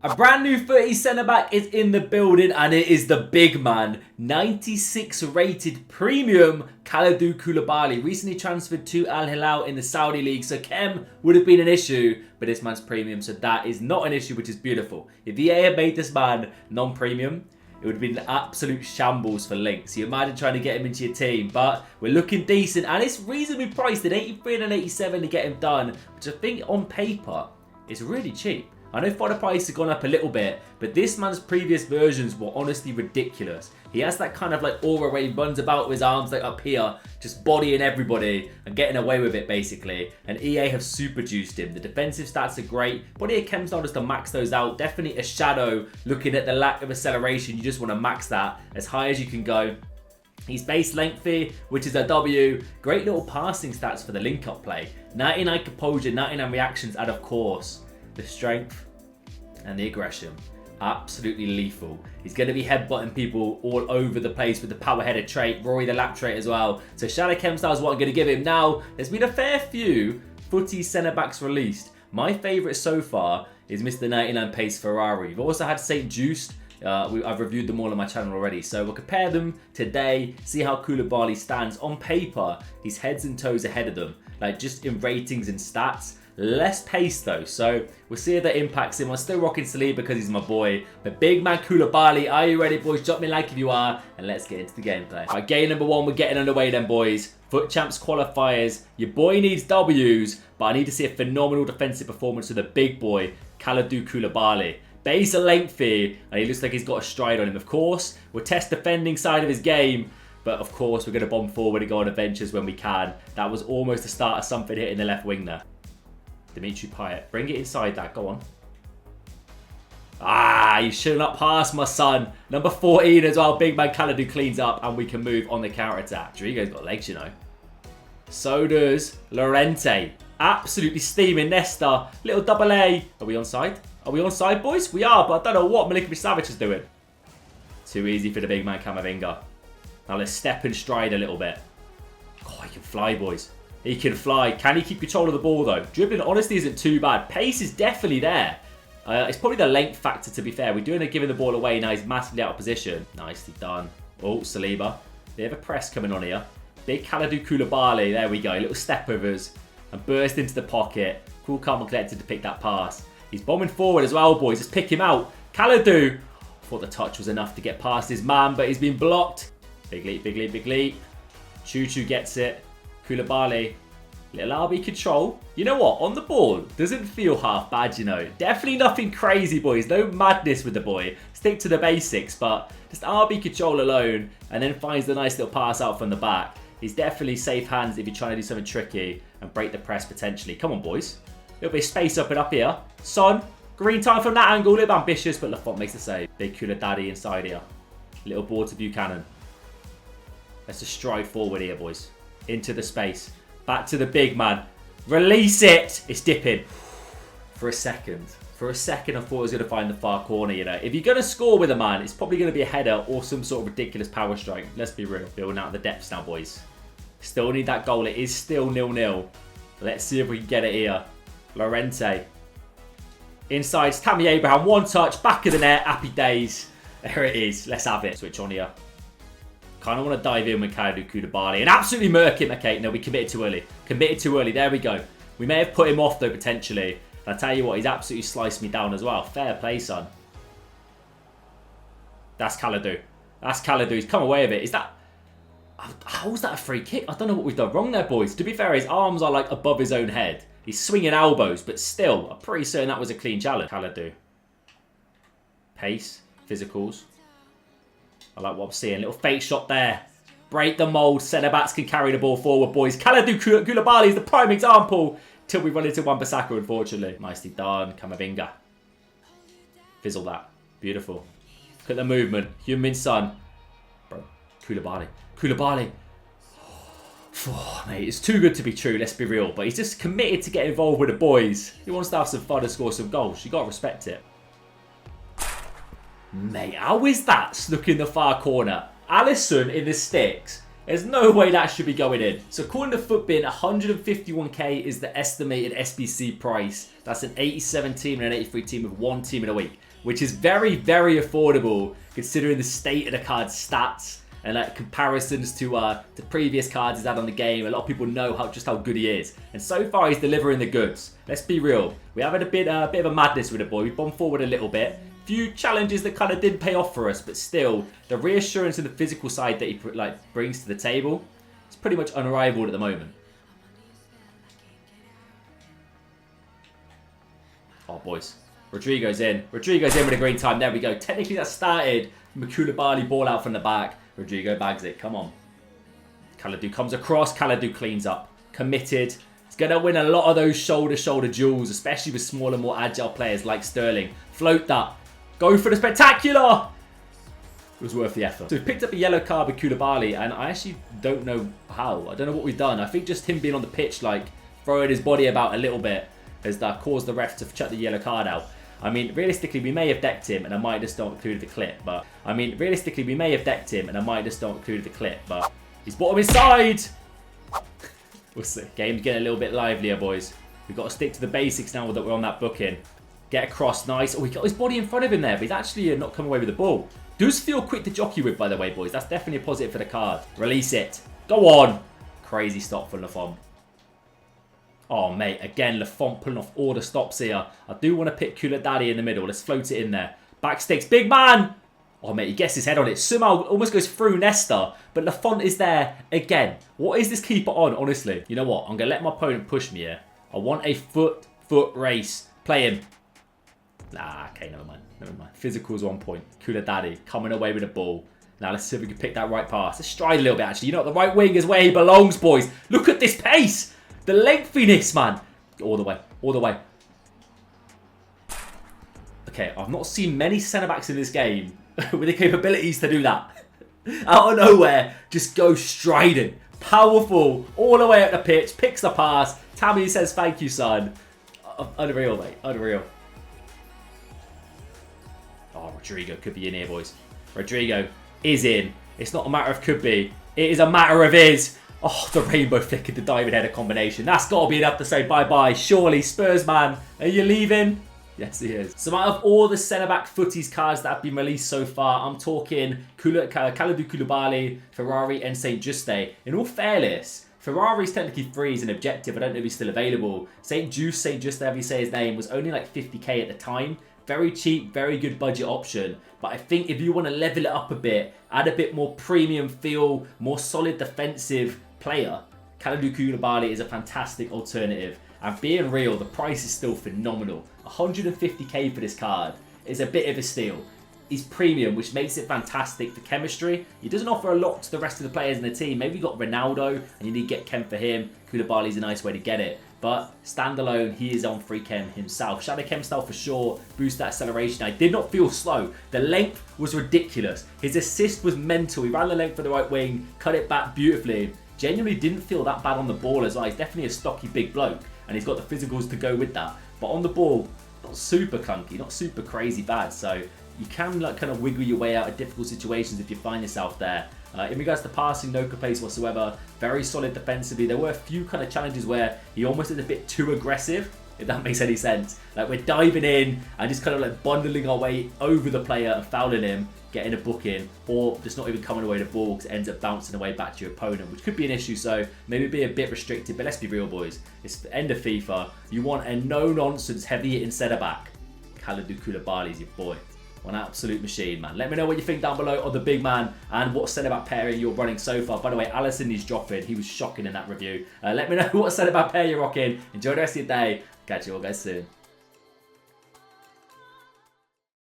A brand new Futties centre-back is in the building, and it is the big man. 96 rated premium Kalidou Koulibaly. Recently transferred to Al Hilal in the Saudi League, so Chem would have been an issue, but this man's premium, so that is not an issue, which is beautiful. If EA had made this man non-premium, it would have been an absolute shambles for links. You imagine trying to get him into your team, but we're looking decent, and it's reasonably priced at 83 and 87 to get him done, which I think on paper is really cheap. I know fodder price has gone up a little bit, but this man's previous versions were honestly ridiculous. He has that kind of like aura where he runs about with his arms like up here, just bodying everybody and getting away with it basically. And EA have super juiced him. The defensive stats are great. Body of Chem's not just to max those out. Definitely a shadow. Looking at the lack of acceleration, you just want to max that as high as you can go. He's base lengthy, which is a W. Great little passing stats for the link-up play. 99 composure, 99 reactions, and of course, the strength and the aggression. Absolutely lethal. He's going to be headbutting people all over the place with the power-headed trait, Rory the lap trait as well. So Shadow Chem style is what I'm going to give him. Now, there's been a fair few Futties centre-backs released. My favourite so far is Mr. 99 Pace Ferrari. We've also had St. Juiced. I've reviewed them all on my channel already. So we'll compare them today, see how Koulibaly stands. On paper, he's heads and toes ahead of them. Like just in ratings and stats. Less pace though, so we'll see if that impacts him. I'm still rocking Saliba because he's my boy. But big man Koulibaly, are you ready, boys? Drop me a like if you are, and let's get into the gameplay. Alright, game number one, we're getting underway then, boys. Foot Champs qualifiers. Your boy needs W's, but I need to see a phenomenal defensive performance of the big boy, Kalidou Koulibaly. Base lengthy, and he looks like he's got a stride on him. Of course, we'll test defending side of his game, but of course, we're going to bomb forward and go on adventures when we can. That was almost the start of something hitting the left wing there. Dimitri Payet, bring it inside that, go on. Ah, you should not pass, my son. Number 14 as well, big man Kalidou cleans up and we can move on the counter-attack. Rodrigo's got legs, you know. So does Llorente. Absolutely steaming Nesta. Little double A. Are we onside? Are we onside, boys? We are, but I don't know what Milinkovic Savic is doing. Too easy for the big man Camavinga. Now let's step and stride a little bit. Oh, he can fly, boys. He can fly. Can he keep control of the ball, though? Dribbling, honestly, isn't too bad. Pace is definitely there. It's probably the length factor, to be fair. We're doing a giving the ball away. Now he's massively out of position. Nicely done. Oh, Saliba. They have a press coming on here. Big Kalidou Koulibaly. There we go. Little step overs. And burst into the pocket. Cool, calm and collected to pick that pass. He's bombing forward as well, boys. Just pick him out. Kalidou. Thought the touch was enough to get past his man, but he's been blocked. Big leap, big leap, big leap. Choo-choo gets it. Koulibaly, little RB control. You know what? On the ball, doesn't feel half bad, you know. Definitely nothing crazy, boys. No madness with the boy. Stick to the basics, but just RB control alone, and then finds the nice little pass out from the back. He's definitely safe hands if you're trying to do something tricky and break the press potentially. Come on, boys. A little bit of space up and up here. Son, green time from that angle. A little ambitious, but Lafont makes the save. Big Koulibaly inside here. Little ball to Buchanan. Let's just stride forward here, boys. Into the space. Back to the big man. Release it. It's dipping. For a second, I thought I was going to find the far corner, you know. If you're going to score with a man, it's probably going to be a header or some sort of ridiculous power strike. Let's be real. Building out of the depths now, boys. Still need that goal. It is still 0-0. Let's see if we can get it here. Llorente. Inside. Tammy Abraham. One touch. Back of the net. Happy days. There it is. Let's have it. Switch on here. Kind of want to dive in with Kalidou Koulibaly and absolutely murk him. Okay, no, we committed too early. Committed too early. There we go. We may have put him off, though, potentially. And I tell you what, he's absolutely sliced me down as well. Fair play, son. That's Kalidou. That's Kalidou. He's come away with it. Is that... How was that a free kick? I don't know what we've done wrong there, boys. To be fair, his arms are, like, above his own head. He's swinging elbows, but still, I'm pretty certain that was a clean challenge. Kalidou. Pace. Physicals. I like what I'm seeing. Little fake shot there. Break the mould. Centre-backs can carry the ball forward, boys. Kalidou Koulibaly is the prime example. Till we run into Wan-Bissaka, unfortunately. Nicely done. Camavinga. Fizzle that. Beautiful. Look at the movement. Heung-min Son. Bro. Koulibaly. Koulibaly. Oh, mate, it's too good to be true, let's be real. But he's just committed to get involved with the boys. He wants to have some fun and score some goals. You got to respect it. Mate, how is that stuck in the far corner? Alisson in the sticks. There's no way that should be going in. So according to Futbin, 151k is the estimated SBC price. That's an 87 team and an 83 team with one team in a week. which is very, very affordable considering the state of the card's stats and like comparisons to previous cards he's had on the game. A lot of people know just how good he is, and so far he's delivering the goods. Let's be real, we have had a bit of a madness with the boy. We've gone forward a little bit. Few challenges that kind of didn't pay off for us, but still the reassurance and the physical side that he brings to the table is pretty much unrivaled at the moment. Oh, boys. Rodrigo's in. Rodrigo's in with a green time. There we go. Technically, that started from a Koulibaly ball out from the back. Rodrigo bags it. Come on. Kalidou comes across. Kalidou cleans up. Committed. He's going to win a lot of those shoulder-shoulder duels, especially with smaller, more agile players like Sterling. Float that. Go for the spectacular. It was worth the effort. So we picked up a yellow card with Koulibaly, and I actually don't know how. I don't know what we've done. I think just him being on the pitch, like, throwing his body about a little bit has caused the ref to chuck the yellow card out. I mean, realistically, we may have decked him, and I might just not included the clip. But he's bottom inside. We'll see. Game's getting a little bit livelier, boys. We've got to stick to the basics now that we're on that booking. Get across, nice. Oh, he got his body in front of him there, but he's actually not come away with the ball. Does feel quick to jockey with, by the way, boys. That's definitely a positive for the card. Release it. Go on. Crazy stop for Lafont. Oh, mate, again, Lafont pulling off all the stops here. I do want to pick Koulibaly in the middle. Let's float it in there. Back sticks, big man! Oh, mate, he gets his head on it. Somehow almost goes through Nesta, but Lafont is there again. What is this keeper on, honestly? You know what? I'm going to let my opponent push me here. I want a foot race. Play him. Nah, okay, never mind. Physical's 1 point. Koulibaly coming away with the ball. Now, let's see if we can pick that right pass. Let's stride a little bit, actually. You know what? The right wing is where he belongs, boys. Look at this pace. The lengthiness, man. All the way. All the way. Okay, I've not seen many centre-backs in this game with the capabilities to do that. Out of nowhere, just go striding. Powerful. All the way up the pitch. Picks the pass. Tammy says, thank you, son. Unreal, mate. Unreal. Oh, Rodrigo could be in here, boys. Rodrigo is in. It's not a matter of could be. It is a matter of is. Oh, the rainbow flickered, the diamond header combination. That's got to be enough to say bye-bye. Surely, Spurs man, are you leaving? Yes, he is. So out of all the centre-back Futties cards that have been released so far, I'm talking Kalidou Koulibaly, Ferrari and St. Juste. In all fairness, Ferrari's technically free as an objective. I don't know if he's still available. St. Juste, however you say his name, was only like 50k at the time. Very cheap, very good budget option. But I think if you want to level it up a bit, add a bit more premium feel, more solid defensive player, Kalidou Koulibaly is a fantastic alternative. And being real, the price is still phenomenal. 150k for this card is a bit of a steal. He's premium, which makes it fantastic for chemistry. He doesn't offer a lot to the rest of the players in the team. Maybe you've got Ronaldo and you need to get chem for him. Koulibaly's a nice way to get it. But standalone, he is on free chem himself. Shadow chem style for sure. Boost that acceleration. I did not feel slow. The length was ridiculous. His assist was mental. He ran the length for the right wing, cut it back beautifully. Genuinely didn't feel that bad on the ball as well. He's definitely a stocky big bloke. And he's got the physicals to go with that. But on the ball, not super clunky, not super crazy bad. So you can like kind of wiggle your way out of difficult situations if you find yourself there. In regards to passing, no complaints whatsoever. Very solid defensively. There were a few kind of challenges where he almost is a bit too aggressive, if that makes any sense. Like we're diving in and just kind of like bundling our way over the player and fouling him, getting a book in, or just not even coming away with the ball because it ends up bouncing away back to your opponent, which could be an issue. So maybe be a bit restricted, but let's be real, boys. It's the end of FIFA. You want a no-nonsense, heavy-hitting centre-back. Kalidou Koulibaly is your boy. One absolute machine, man. Let me know what you think down below on the big man and what centre-back pairing you're running so far. By the way, Allison is dropping. He was shocking in that review. Let me know what centre-back pair you're rocking. Enjoy the rest of your day. Catch you all guys soon.